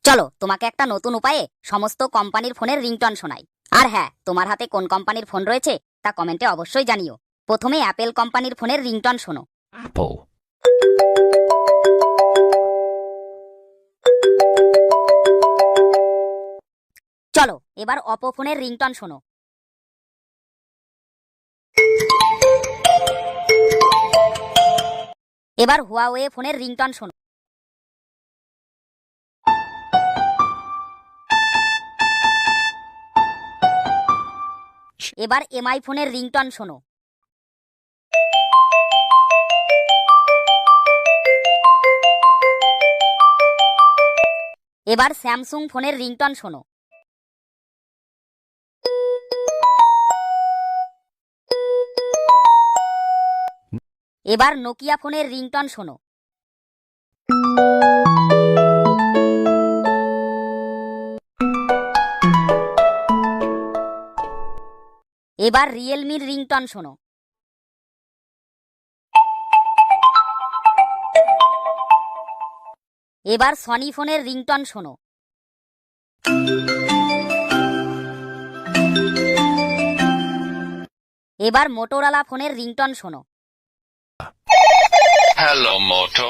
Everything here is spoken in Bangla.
চলো তোমাকে একটা নতুন উপায়ে সমস্ত কোম্পানির ফোনের রিংটন শোনাই। আর হ্যাঁ, তোমার হাতে কোন কোম্পানির ফোন রয়েছে তা কমেন্টে অবশ্যই জানিও। প্রথমে অ্যাপেল কোম্পানির ফোনের রিংটন শোনো। Apple. চলো এবার অপো ফোনের রিংটন শোনো। এবার হুয়াওয়ে ফোনের রিংটন শোনো। এবার এমআই ফোনের রিংটন শোনো। এবার স্যামসুং ফোনের রিংটন শোনো। এবার নোকিয়া ফোনের রিংটন শোনো। এবার রিয়েলমির রিংটন শোনো। এবার সনি ফোনের রিংটন শোনো। এবার মোটোরোলা ফোনের রিংটন শোনো। Hello, Moto.